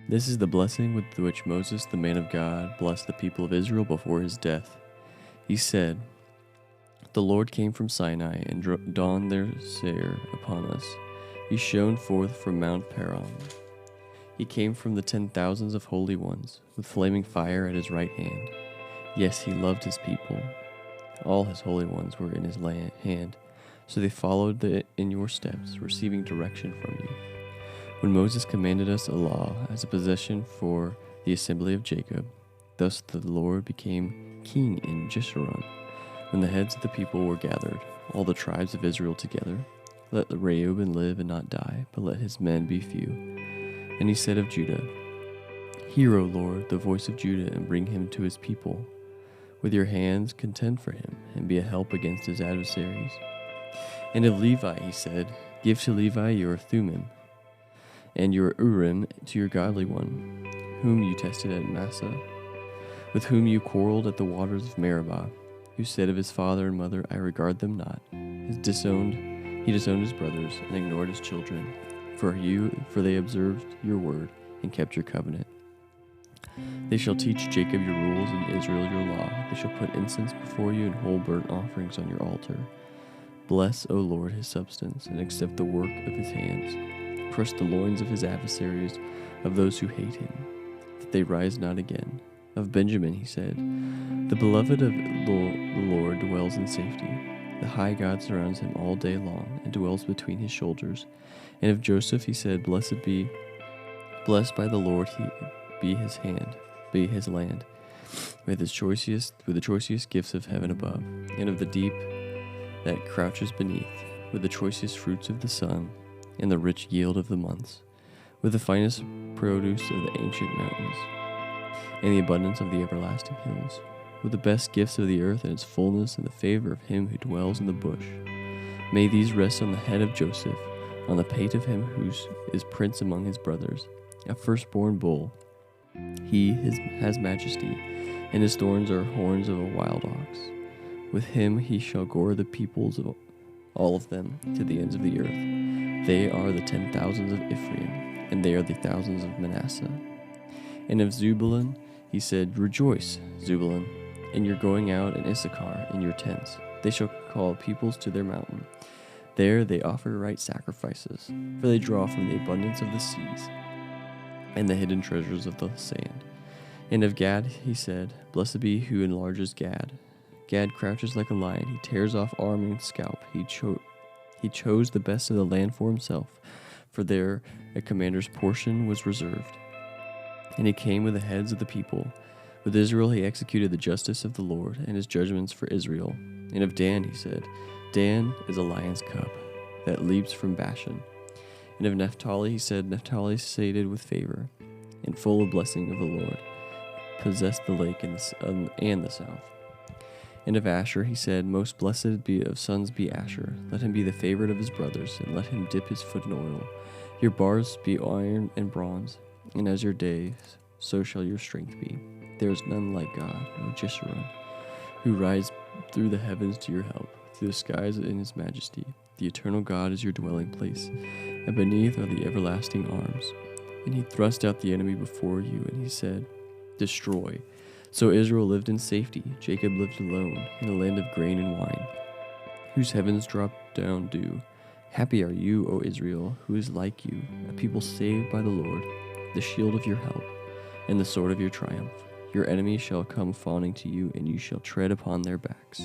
This is the blessing with which Moses, the man of God, blessed the people of Israel before his death. He said, "The Lord came from Sinai and dawned their Seir upon us. He shone forth from Mount Paran. He came from the 10,000s of holy ones, with flaming fire at his right hand. Yes, he loved his people. All his holy ones were in his hand, so they followed in your steps, receiving direction from you. When Moses commanded us a law as a possession for the assembly of Jacob, thus the Lord became king in Jeshurun. When the heads of the people were gathered, all the tribes of Israel together, let Reuben live and not die, but let his men be few. And he said of Judah, Hear, O Lord, the voice of Judah, and bring him to his people. With your hands contend for him, and be a help against his adversaries. And of Levi he said, Give to Levi your Thummim, and your Urim to your godly one, whom you tested at Massah, with whom you quarreled at the waters of Meribah, who said of his father and mother, I regard them not. He disowned his brothers and ignored his children, for they observed your word and kept your covenant. They shall teach Jacob your rules and Israel your law. They shall put incense before you and whole burnt offerings on your altar. Bless, O Lord, his substance, and accept the work of his hands. Crush the loins of his adversaries, of those who hate him, that they rise not again. Of Benjamin he said, The beloved of the Lord dwells in safety. The high God surrounds him all day long, and dwells between his shoulders. And of Joseph he said, Blessed by the Lord be his land, with the choicest gifts of heaven above, and of the deep that crouches beneath, with the choicest fruits of the sun, and the rich yield of the months, with the finest produce of the ancient mountains, and the abundance of the everlasting hills, with the best gifts of the earth and its fullness, and the favor of him who dwells in the bush. May these rest on the head of Joseph, on the pate of him who is prince among his brothers, a firstborn bull. He has majesty, and his thorns are horns of a wild ox. With him he shall gore the peoples of all of them to the ends of the earth. They are the 10,000s of Ephraim, and they are the thousands of Manasseh. And of Zebulun he said, Rejoice, Zebulun, in your going out, and Issachar in your tents. They shall call peoples to their mountain. There they offer right sacrifices, for they draw from the abundance of the seas and the hidden treasures of the sand. And of Gad he said, Blessed be who enlarges Gad. Gad crouches like a lion. He tears off arm and scalp. He chose the best of the land for himself, for there a commander's portion was reserved. And he came with the heads of the people. With Israel he executed the justice of the Lord, and his judgments for Israel. And of Dan he said, Dan is a lion's cub that leaps from Bashan. And of Naphtali he said, Naphtali is sated with favor, and full of blessing of the Lord, possessed the lake and the south. And of Asher he said, Most blessed be of sons be Asher. Let him be the favorite of his brothers, and let him dip his foot in oil. Your bars be iron and bronze, and as your days, so shall your strength be. There is none like God, O Jeshurun, who rides through the heavens to your help, through the skies in his majesty. The eternal God is your dwelling place, and beneath are the everlasting arms. And he thrust out the enemy before you, and he said, Destroy. So Israel lived in safety, Jacob lived alone, in a land of grain and wine, whose heavens drop down dew. Happy are you, O Israel, who is like you, a people saved by the Lord, the shield of your help, and the sword of your triumph. Your enemies shall come fawning to you, and you shall tread upon their backs.